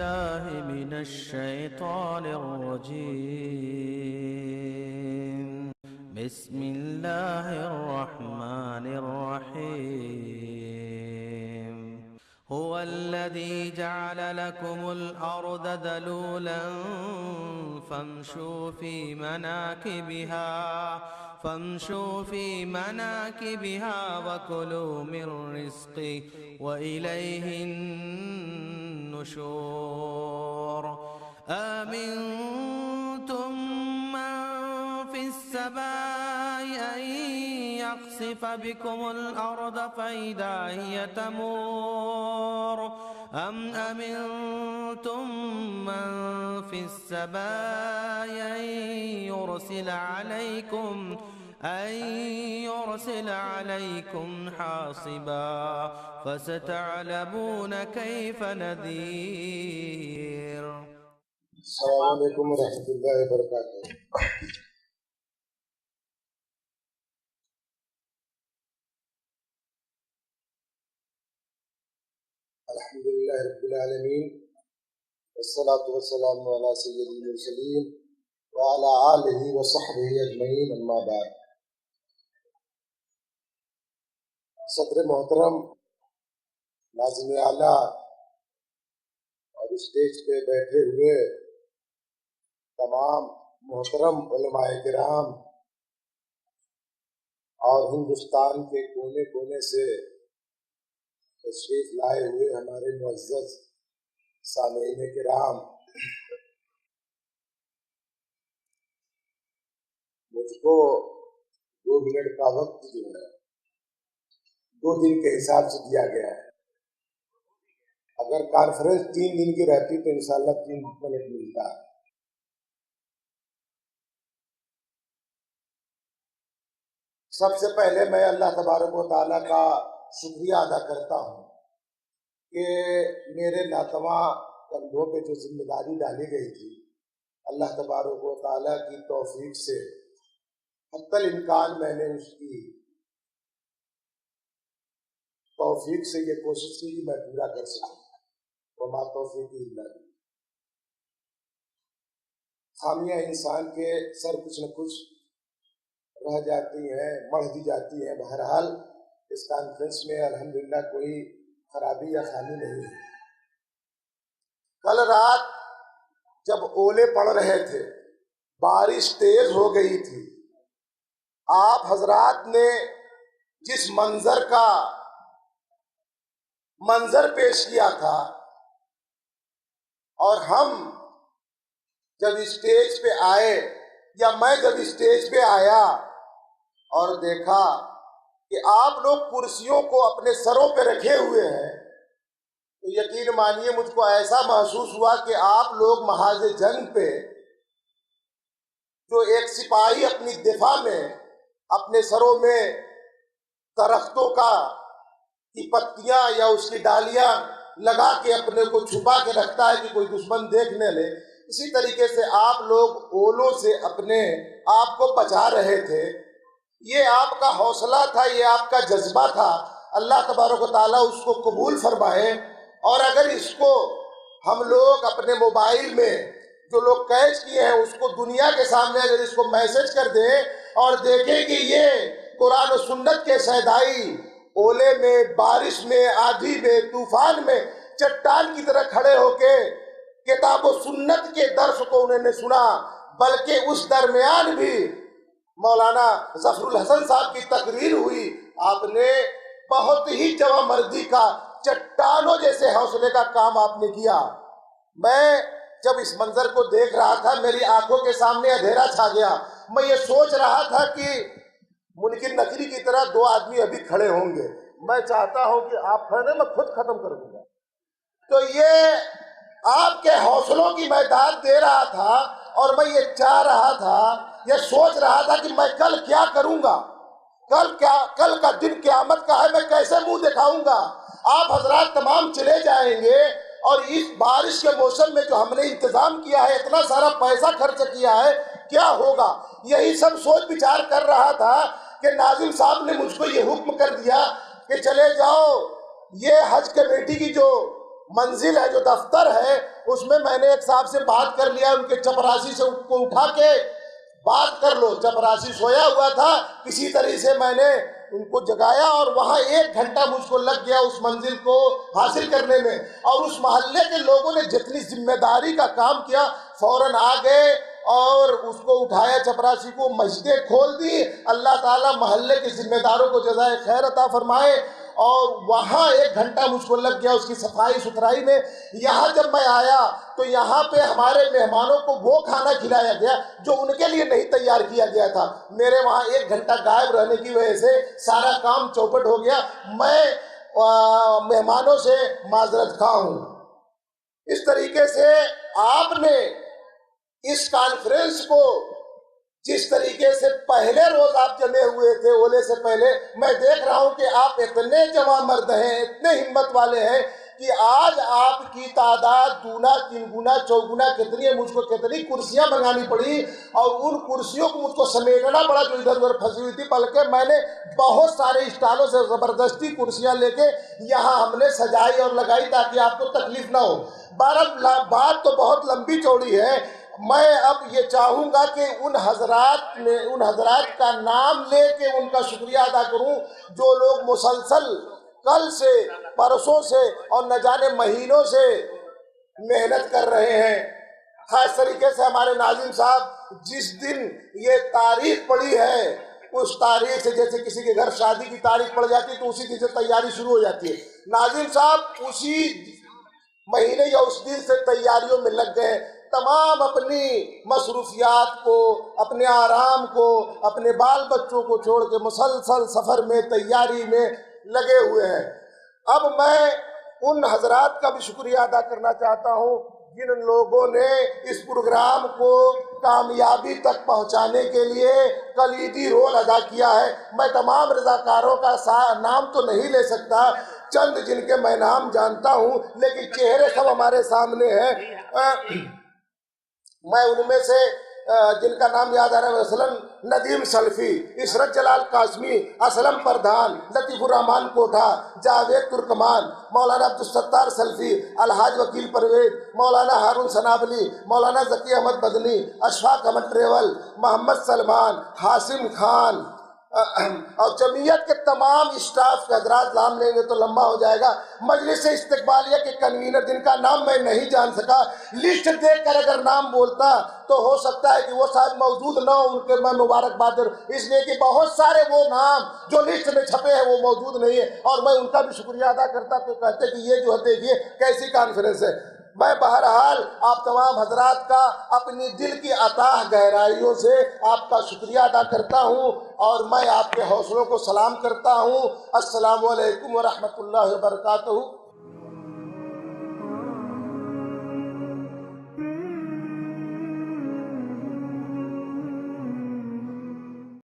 بالله من الشيطان الرجيم. بسم الله الرحمن الرحيم. هو الذي جعل لكم الأرض ذلولا فامشوا في مناكبها وكلوا من رزقه وإليه النشور. آمنتم من في السماء أن يخسف بكم الأرض فإذا هي تمور أم أمنتم من في السماء أن يرسل عليكم حاصبا فستعلمون كيف نذير. السلام علیکم ورحمۃ اللہ وبرکاتہ. الحمدللہ رب العالمین والصلاة والسلام علی سید المرسلین وعلی آلہ وصحبہ اجمعین، اما بعد. صدر محترم، ناظم اعلیٰ اور اسٹیج پہ بیٹھے ہوئے تمام محترم علماء کرام اور ہندوستان کے کونے کونے سے تشریف لائے ہوئے ہمارے معزز سامعین کرام، مجھ کو 2 منٹ کا وقت جو ہے 2 دن کے حساب سے دیا گیا ہے. اگر کانفرنس 3 دن کی رہتی تو انشاءاللہ 3 منٹ ملتا ہے. سب سے پہلے میں اللہ تبارک و تعالیٰ کا شکریہ ادا کرتا ہوں کہ میرے ناتواں کندھوں پہ جو ذمہ داری ڈالی گئی تھی، اللہ تبارک و تعالیٰ کی توفیق سے حتی الامکان میں نے اس کی توفیق سے یہ کوشش کی کہ میں پورا کر سکوں. وما توفیقی الا باللہ. خامیاں انسان کے سر کچھ نہ کچھ رہ جاتی ہیں، مڑھ دی جاتی ہیں. بہرحال اس کانفرنس میں الحمدللہ کوئی خرابی یا خامی نہیں ہے. کل رات جب اولے پڑ رہے تھے، بارش تیز ہو گئی تھی، آپ حضرات نے جس منظر پیش کیا تھا، اور ہم جب اسٹیج پہ آئے یا میں جب اسٹیج پہ آیا اور دیکھا کہ آپ لوگ کرسیوں کو اپنے سروں پہ رکھے ہوئے ہیں، تو یقین مانیے مجھ کو ایسا محسوس ہوا کہ آپ لوگ محاذ جنگ پہ جو ایک سپاہی اپنی دفاع میں اپنے سروں میں درختوں کی پتیاں یا اس کی ڈالیاں لگا کے اپنے کو چھپا کے رکھتا ہے کہ کوئی دشمن دیکھ نہ لے، اسی طریقے سے آپ لوگ اولوں سے اپنے آپ کو بچا رہے تھے. یہ آپ کا حوصلہ تھا، یہ آپ کا جذبہ تھا. اللہ تبارک و تعالیٰ اس کو قبول فرمائے. اور اگر اس کو ہم لوگ اپنے موبائل میں جو لوگ کیچ کیے ہیں اس کو دنیا کے سامنے اگر اس کو میسج کر دیں اور دیکھیں کہ یہ قرآن و سنت کے شہدائی اولے میں، بارش میں، آندھی میں، طوفان میں چٹان کی طرح کھڑے ہو کے کتاب و سنت کے درس کو انہوں نے سنا، بلکہ اس درمیان بھی مولانا ظفر الحسن صاحب کی تقریر ہوئی. آپ نے بہت ہی جواں مردی کا، چٹانوں جیسے حوصلے کا کام آپ نے کیا. میں جب اس منظر کو دیکھ رہا تھا میری آنکھوں کے سامنے اندھیرا چھا گیا. میں یہ سوچ رہا تھا کہ منکر نکری کی طرح 2 آدمی ابھی کھڑے ہوں گے. میں چاہتا ہوں کہ آپ کھڑے، میں خود ختم کر دوں گا. تو یہ آپ کے حوصلوں کی میں داد دے رہا تھا، اور میں یہ چاہ رہا تھا، یہ سوچ رہا تھا کہ میں کل کیا کروں گا، کل کا دن قیامت کا ہے، میں کیسے منہ دکھاؤں گا. آپ حضرات تمام چلے جائیں گے، اور اس بارش کے موسم میں جو ہم نے انتظام کیا ہے، اتنا سارا پیسہ خرچ کیا ہے، کیا ہوگا. یہی سب سوچ بچار کر رہا تھا کہ ناظم صاحب نے مجھ کو یہ حکم کر دیا کہ چلے جاؤ، یہ حج کمیٹی کی جو منزل ہے، جو دفتر ہے، اس میں نے ایک صاحب سے بات کر لیا، ان کے چپراسی سے ان کو اٹھا کے بات کر لو۔ چپراسی سویا ہوا تھا، کسی طرح سے میں نے ان کو جگایا اور وہاں 1 گھنٹہ مجھ کو لگ گیا اس منزل کو حاصل کرنے میں۔ اور اس محلے کے لوگوں نے جتنی ذمہ داری کا کام کیا، فوراً آ گئے اور اس کو اٹھایا، چپراسی کو، مسجدیں کھول دی۔ اللہ تعالیٰ محلے کے ذمہ داروں کو جزائے خیر عطا فرمائے۔ اور وہاں 1 گھنٹہ مجھ کو لگ گیا اس کی صفائی ستھرائی میں۔ یہاں جب میں آیا تو یہاں پہ ہمارے مہمانوں کو وہ کھانا کھلایا گیا جو ان کے لیے نہیں تیار کیا گیا تھا۔ میرے وہاں 1 گھنٹہ غائب رہنے کی وجہ سے سارا کام چوپٹ ہو گیا۔ میں مہمانوں سے معذرت خواہ ہوں۔ اس طریقے سے آپ نے اس کانفرنس کو جس طریقے سے پہلے روز آپ جمے ہوئے تھے اولے سے پہلے، میں دیکھ رہا ہوں کہ آپ اتنے جواں مرد ہیں، اتنے ہمت والے ہیں کہ آج آپ کی تعداد 2 3 گنا 4 گنا کتنی ہے، مجھ کو کتنی کرسیاں منگانی پڑی اور ان کرسیوں کو مجھ کو سمیٹنا پڑا جو ادھر ادھر پھنسی ہوئی تھی، بلکہ میں نے بہت سارے اسٹالوں سے زبردستی کرسیاں لے کے یہاں ہم نے سجائی اور لگائی تاکہ آپ کو تکلیف نہ ہو۔ بات تو بہت لمبی چوڑی ہے۔ میں اب یہ چاہوں گا کہ ان حضرات کا نام لے کے ان کا شکریہ ادا کروں جو لوگ مسلسل کل سے، پرسوں سے اور نہ جانے مہینوں سے محنت کر رہے ہیں۔ خاص طریقے سے ہمارے ناظم صاحب جس دن یہ تاریخ پڑی ہے، اس تاریخ سے جیسے کسی کے گھر شادی کی تاریخ پڑ جاتی ہے تو اسی دن سے تیاری شروع ہو جاتی ہے۔ ناظم صاحب اسی مہینے یا اس دن سے تیاریوں میں لگ گئے، تمام اپنی مصروفیات کو، اپنے آرام کو، اپنے بال بچوں کو چھوڑ کے مسلسل سفر میں، تیاری میں لگے ہوئے ہیں۔ اب میں ان حضرات کا بھی شکریہ ادا کرنا چاہتا ہوں جن لوگوں نے اس پروگرام کو کامیابی تک پہنچانے کے لیے کلیدی رول ادا کیا ہے۔ میں تمام رضاکاروں کا نام تو نہیں لے سکتا، چند جن کے میں نام جانتا ہوں، لیکن چہرے سب ہمارے سامنے ہیں۔ میں ان میں سے جن کا نام یاد آ رہا ہے، مثلاً ندیم سلفی، عشرت جلال قاسمی، اسلم پردھان، لطیف الرحمان کوٹھا، جاوید ترکمان، مولانا عبدالستار سلفی، الحاج وکیل پرویز، مولانا ہارون سنابلی، مولانا ذکی احمد بدنی، اشفاق احمد ٹریول، محمد سلمان، حاسم خان اور جمعیت کے تمام اسٹاف کے حضرات نام لیں گے تو لمبا ہو جائے گا۔ مجلس استقبالیہ کے کنوینر جن کا نام میں نہیں جان سکا، لسٹ دیکھ کر اگر نام بولتا تو ہو سکتا ہے کہ وہ صاحب موجود نہ ہو، ان کے میں مبارکباد دوں، اس لیے کہ بہت سارے وہ نام جو لسٹ میں چھپے ہیں وہ موجود نہیں ہے، اور میں ان کا بھی شکریہ ادا کرتا تو کہتے کہ یہ جو ہے دیکھیے کیسی کانفرنس ہے۔ میں بہرحال آپ تمام حضرات کا اپنی دل کی اتاہ گہرائیوں سے آپ کا شکریہ ادا کرتا ہوں اور میں آپ کے حوصلوں کو سلام کرتا ہوں۔ السلام علیکم ورحمۃ اللہ وبرکاتہ۔